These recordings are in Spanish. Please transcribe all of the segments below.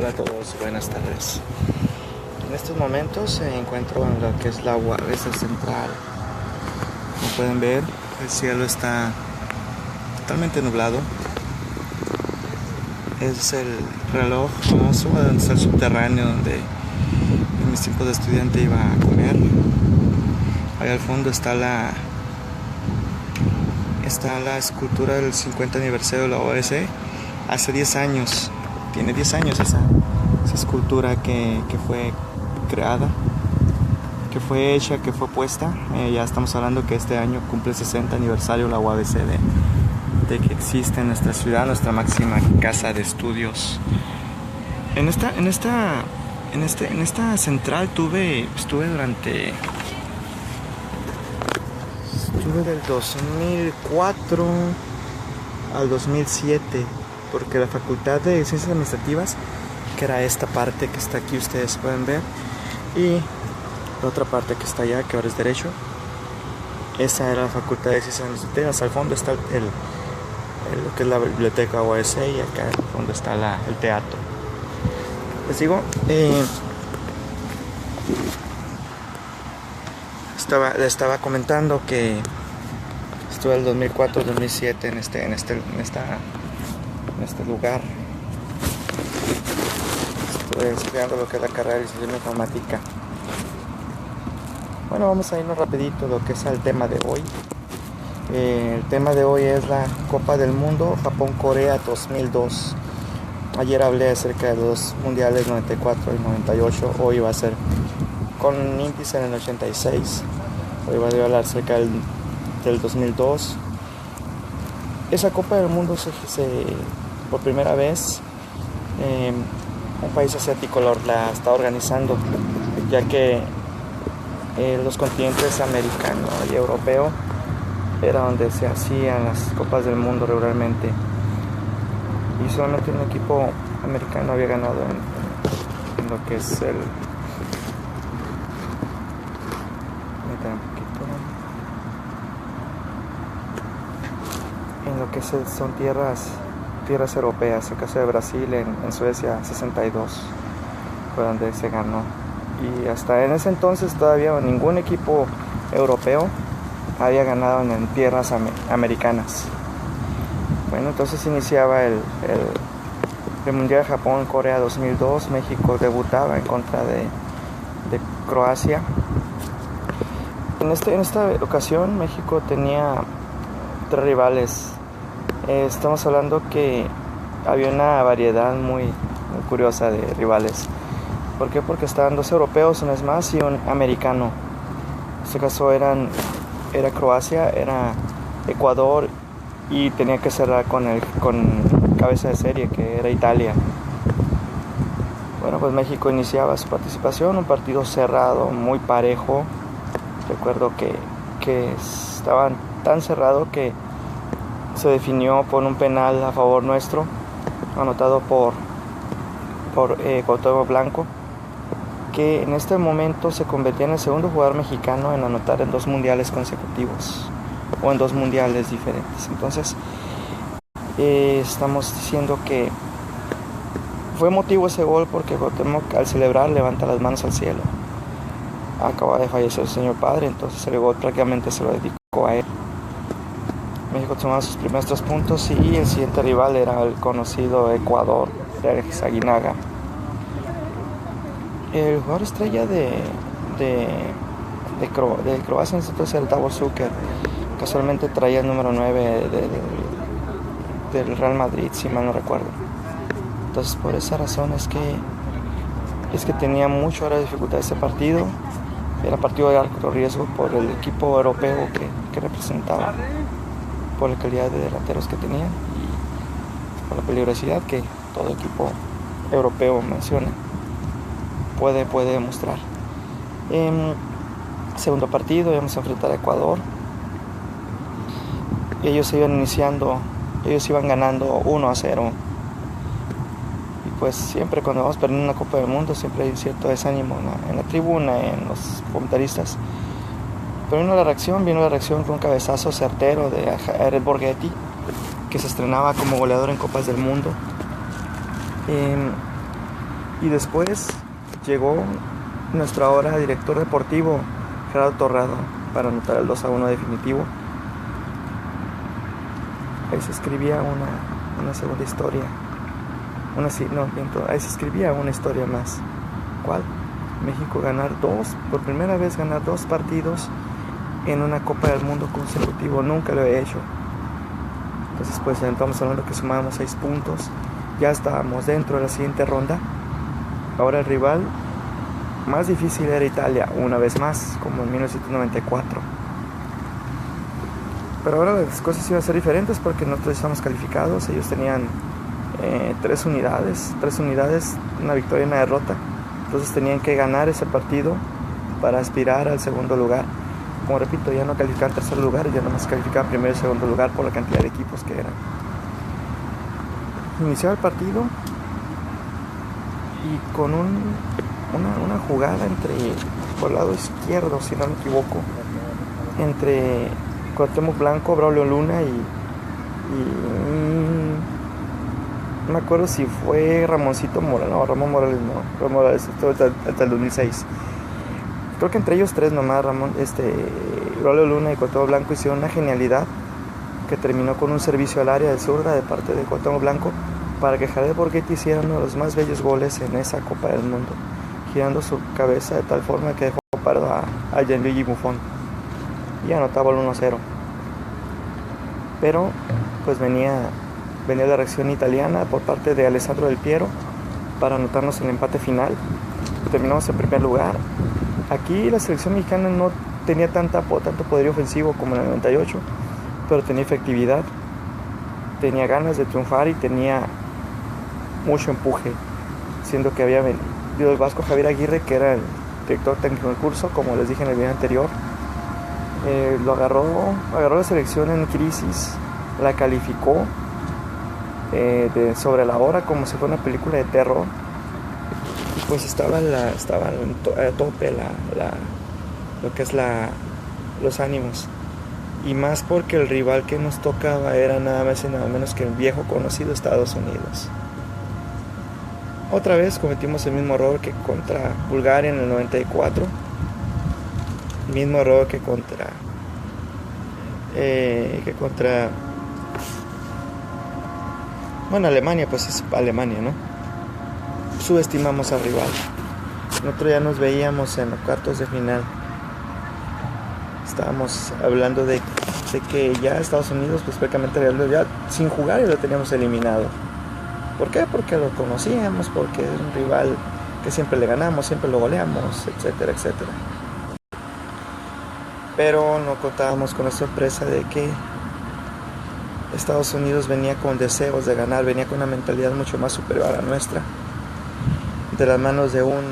Hola a todos, buenas tardes. En estos momentos me encuentro en lo que es la UABC Central. Como pueden ver, el cielo está totalmente nublado. Es el reloj famoso donde está el subterráneo donde en mis tiempos de estudiante iba a comer. Ahí al fondo está la escultura del 50 aniversario de la UABC. Hace 10 años, tiene 10 años esa escultura que fue creada, que fue hecha, que fue puesta. Ya estamos hablando que este año cumple el 60 aniversario la UABC de que existe en nuestra ciudad, nuestra máxima casa de estudios. En esta central estuve del 2004 al 2007, porque la Facultad de Ciencias Administrativas, que era esta parte que está aquí, ustedes pueden ver, y la otra parte que está allá, que ahora es Derecho, esa era la Facultad de Ciencias Administrativas. Al fondo está lo que es la biblioteca UABC, y acá al fondo está el teatro. Les digo, les estaba comentando que estuve el 2004-2007 en este lugar. Estuve estudiando lo que es la carrera de Licenciatura en Informática. Bueno, vamos a irnos rapidito lo que es el tema de hoy. El tema de hoy es la Copa del Mundo Japón-Corea 2002. Ayer hablé acerca de los mundiales 94 y 98. Hoy va a ser con un índice en el 86. Hoy voy a hablar acerca del 2002. Esa Copa del Mundo por primera vez un país asiático la está organizando, ya que los continentes americano y europeo era donde se hacían las Copas del Mundo regularmente, y solamente un equipo americano había ganado en lo que es son tierras europeas. El caso de Brasil en Suecia 62 fue donde se ganó, y hasta en ese entonces todavía ningún equipo europeo había ganado en tierras americanas. Bueno, entonces iniciaba el Mundial Japón-Corea 2002. México debutaba en contra de Croacia. En esta ocasión México tenía 3 rivales. Estamos hablando que había una variedad muy curiosa de rivales. ¿Por qué? Porque estaban 2 europeos, un más, y un americano. En este caso era Croacia, era Ecuador, y tenía que cerrar con cabeza de serie, que era Italia. Bueno, pues México iniciaba su participación, un partido cerrado, muy parejo. Recuerdo que estaban tan cerrado que se definió por un penal a favor nuestro, anotado por Cuauhtémoc Blanco, que en este momento se convertía en el segundo jugador mexicano en anotar en 2 mundiales consecutivos, o en 2 mundiales diferentes. Entonces estamos diciendo que fue emotivo ese gol, porque Cuauhtémoc, al celebrar, levanta las manos al cielo. Acaba de fallecer su señor padre, entonces el gol prácticamente se lo dedicó a él. México tomaba sus primeros 3 puntos, y el siguiente rival era el conocido Ecuador, de Aguinaga. El jugador estrella de Croacia entonces era el Davor Šuker. Casualmente traía el número 9 del Real Madrid, si mal no recuerdo. Entonces, por esa razón es que tenía mucho de dificultad este partido. Era partido de alto riesgo por el equipo europeo que representaba, por la calidad de delanteros que tenían y por la peligrosidad que todo equipo europeo menciona, puede demostrar. Segundo partido, íbamos a enfrentar a Ecuador. Ellos iban ganando 1-0. Y pues siempre cuando vamos perdiendo una Copa del Mundo, siempre hay cierto desánimo en la tribuna, en los comentaristas. Pero vino la reacción con un cabezazo certero de Jared Borghetti, que se estrenaba como goleador en Copas del Mundo. Y después llegó nuestro ahora director deportivo, Gerardo Torrado, para anotar el 2-1 definitivo. Ahí se escribía una segunda historia. Ahí se escribía una historia más. ¿Cuál? México por primera vez ganar 2 partidos en una Copa del Mundo consecutivo. Nunca lo he hecho. Entonces pues estamos hablando que sumábamos 6 puntos. Ya estábamos dentro de la siguiente ronda. Ahora el rival más difícil era Italia, una vez más, como en 1994. Pero ahora las cosas iban a ser diferentes porque nosotros estamos calificados. Ellos tenían 3 unidades, una victoria y una derrota. Entonces tenían que ganar ese partido para aspirar al segundo lugar. Como repito, ya no calificaban tercer lugar, ya nomás calificaban primero y segundo lugar por la cantidad de equipos que eran. Iniciaba el partido y con una jugada por el lado izquierdo, si no me equivoco, entre Cuauhtémoc Blanco, Braulio Luna y no me acuerdo si fue Ramoncito Morales. No, Ramón Morales no. Ramón Morales estuvo hasta el 2006. Creo que entre ellos 3 nomás, Braulio Luna y Cuauhtémoc Blanco hicieron una genialidad que terminó con un servicio al área de zurda de parte de Cuauhtémoc Blanco para que Jared Borghetti hiciera uno de los más bellos goles en esa Copa del Mundo, girando su cabeza de tal forma que dejó parado a Gianluigi Buffon y anotaba el 1-0. Pero pues venía la reacción italiana por parte de Alessandro Del Piero para anotarnos el empate final. Terminamos en primer lugar. Aquí la selección mexicana no tenía tanto poderío ofensivo como en el 98, pero tenía efectividad, tenía ganas de triunfar y tenía mucho empuje, siendo que había venido el vasco Javier Aguirre, que era el director técnico del curso, como les dije en el video anterior. Lo agarró la selección en crisis, la calificó sobre la hora como si fuera una película de terror, y pues estaba a tope lo que es los ánimos, y más porque el rival que nos tocaba era nada más y nada menos que el viejo conocido Estados Unidos. Otra vez cometimos el mismo error que contra Bulgaria en el 94, el mismo error que contra Alemania, pues es Alemania, ¿no? Subestimamos al rival. Nosotros ya nos veíamos en los cuartos de final. Estábamos hablando de que ya Estados Unidos, pues prácticamente ya sin jugar ya lo teníamos eliminado. ¿Por qué? Porque lo conocíamos, porque es un rival que siempre le ganamos, siempre lo goleamos, etcétera, etcétera. Pero no contábamos con la sorpresa de que Estados Unidos venía con deseos de ganar, venía con una mentalidad mucho más superior a la nuestra, de las manos de un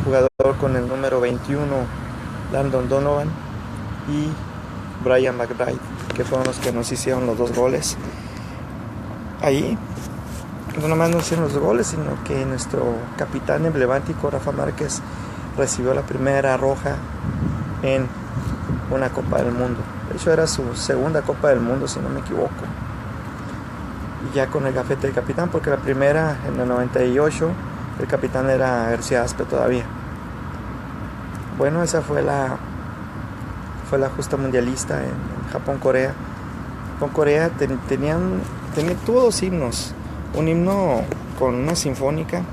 jugador con el número 21, Landon Donovan, y Brian McBride, que fueron los que nos hicieron los 2 goles. Ahí no nomás nos hicieron los goles, sino que nuestro capitán emblemático, Rafa Márquez, recibió la primera roja en una Copa del Mundo. De hecho era su segunda Copa del Mundo, si no me equivoco, y ya con el gafete del capitán, porque la primera en el 98 el capitán era García Aspe todavía. Bueno, esa fue la justa mundialista en Japón-Corea. Japón-Corea tuvo 2 himnos, un himno con una sinfónica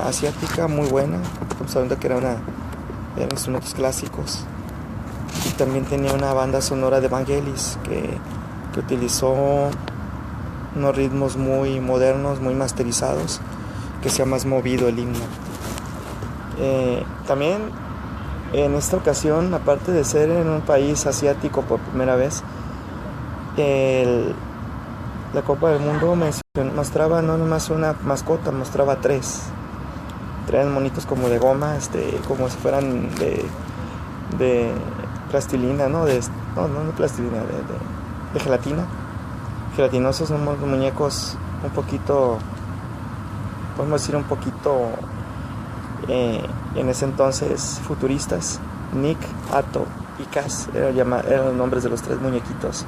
asiática muy buena, estamos hablando que eran instrumentos clásicos, y también tenía una banda sonora de Vangelis que utilizó unos ritmos muy modernos, muy masterizados, que sea más movido el himno. También en esta ocasión, aparte de ser en un país asiático por primera vez, la Copa del Mundo mostraba no nomás una mascota, mostraba 3 monitos como de goma, como si fueran de plastilina, ¿no? No plastilina, de gelatina. Gelatinosos, son muñecos un poquito, podemos decir un poquito, en ese entonces futuristas. Nick, Atto y Kaz eran los nombres de los 3 muñequitos.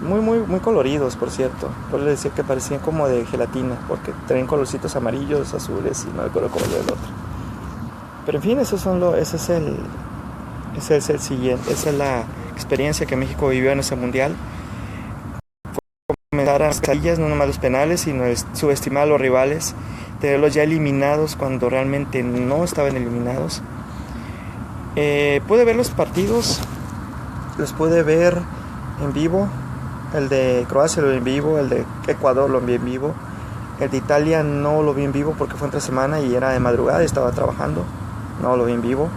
muy coloridos, por cierto. Yo le decía que parecían como de gelatina, porque traen colorcitos amarillos, azules y no me acuerdo cómo era el otro. Pero en fin, ese es el siguiente, esa es la experiencia que México vivió en ese mundial. Comenzar a las casillas, no nomás los penales, sino subestimar a los rivales, tenerlos ya eliminados cuando realmente no estaban eliminados. Pude ver los partidos, los pude ver en vivo. El de Croacia lo vi en vivo, el de Ecuador lo vi en vivo, el de Italia no lo vi en vivo porque fue entre semana y era de madrugada y estaba trabajando, no lo vi en vivo.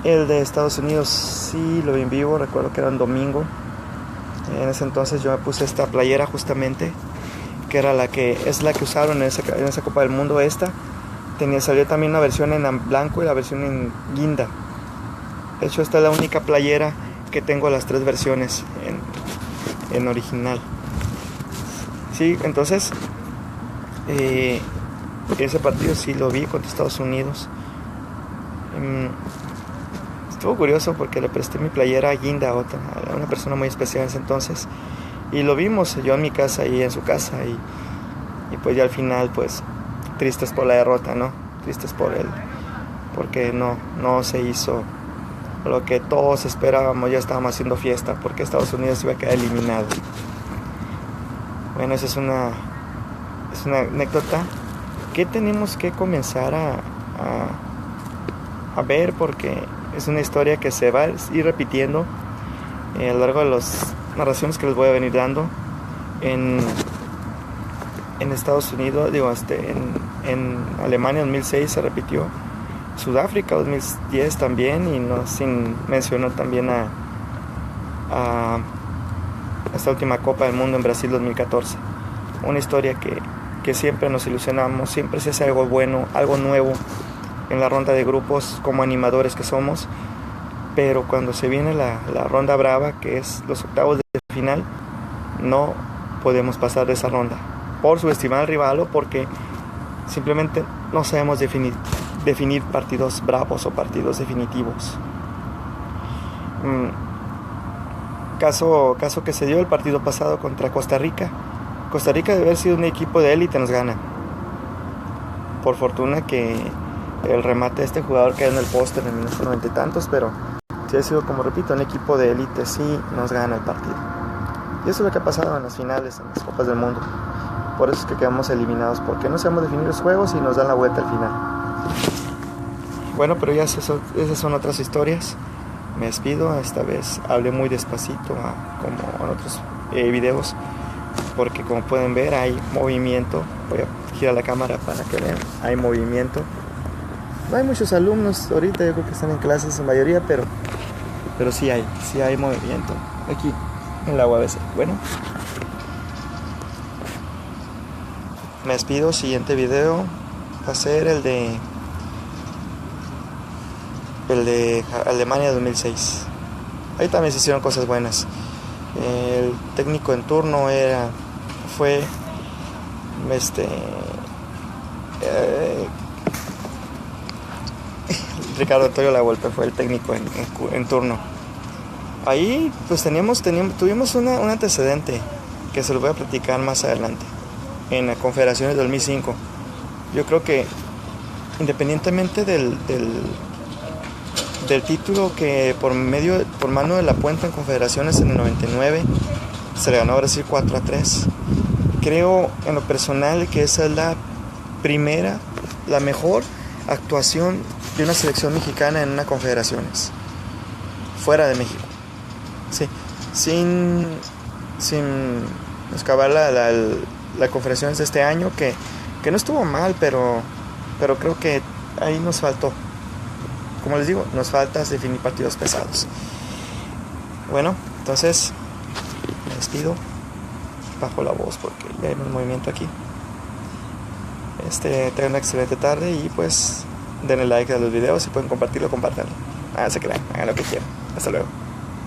El de Estados Unidos sí lo vi en vivo, recuerdo que era un domingo. En ese entonces yo me puse esta playera justamente, que era la que usaron en esa Copa del Mundo. Salió también una versión en blanco y la versión en guinda. De hecho, esta es la única playera que tengo las tres versiones en original. Sí, entonces ese partido sí lo vi contra Estados Unidos. Estuvo curioso porque le presté mi playera a guinda a una persona muy especial en ese entonces, y lo vimos yo en mi casa y en su casa, y pues ya al final pues tristes por la derrota, ¿no? Tristes porque no se hizo lo que todos esperábamos. Ya estábamos haciendo fiesta porque Estados Unidos iba a quedar eliminado. Bueno, esa es una anécdota que tenemos que comenzar a ver, porque es una historia que se va a ir repitiendo a lo largo de las narraciones que les voy a venir dando. En Estados Unidos, en Alemania 2006 se repitió, Sudáfrica 2010 también, y no sin mencionar también a esta última Copa del Mundo en Brasil 2014. Una historia que siempre nos ilusionamos, siempre se hace algo bueno, algo nuevo en la ronda de grupos como animadores que somos, pero cuando se viene la ronda brava, que es los octavos de final, no podemos pasar de esa ronda por subestimar al rival o porque simplemente no sabemos definir partidos bravos o partidos definitivos. Caso que se dio el partido pasado contra Costa Rica. Costa Rica, debe haber sido un equipo de élite, nos gana. Por fortuna que el remate de este jugador queda en el poste en el minuto 90 y tantos, pero si ha sido, como repito, un equipo de élite, sí nos gana el partido. Y eso es lo que ha pasado en las finales, en las Copas del Mundo. Por eso es que quedamos eliminados, porque no sabemos definir los juegos y nos dan la vuelta al final. Bueno, pero ya esas son otras historias. Me despido, esta vez hablé muy despacito, como en otros videos, porque como pueden ver hay movimiento. Voy a girar la cámara para que vean, hay movimiento. No hay muchos alumnos ahorita, yo creo que están en clases en mayoría, pero sí hay movimiento aquí en la UABC. Bueno, me despido. Siguiente video va a ser el de Alemania 2006. Ahí también se hicieron cosas buenas. El técnico en turno fue Ricardo Antonio Lavolpe, fue el técnico en turno. Ahí pues tuvimos un antecedente que se lo voy a platicar más adelante, en la Confederaciones del 2005. Yo creo que independientemente del título que por mano de la Puente en Confederaciones en el 99 se le ganó a Brasil 4-3, creo en lo personal que esa es la mejor actuación de una selección mexicana en una Confederaciones fuera de México. Sí, sin excavar la Confederaciones de este año, que no estuvo mal, pero creo que ahí nos faltó. Como les digo, nos falta definir partidos pesados. Bueno, entonces me despido, bajo la voz porque ya hay un movimiento aquí. Tengan una excelente tarde y pues denle like a los videos. Si pueden compartirlo, compártanlo. Se crean, hagan lo que quieran. Hasta luego.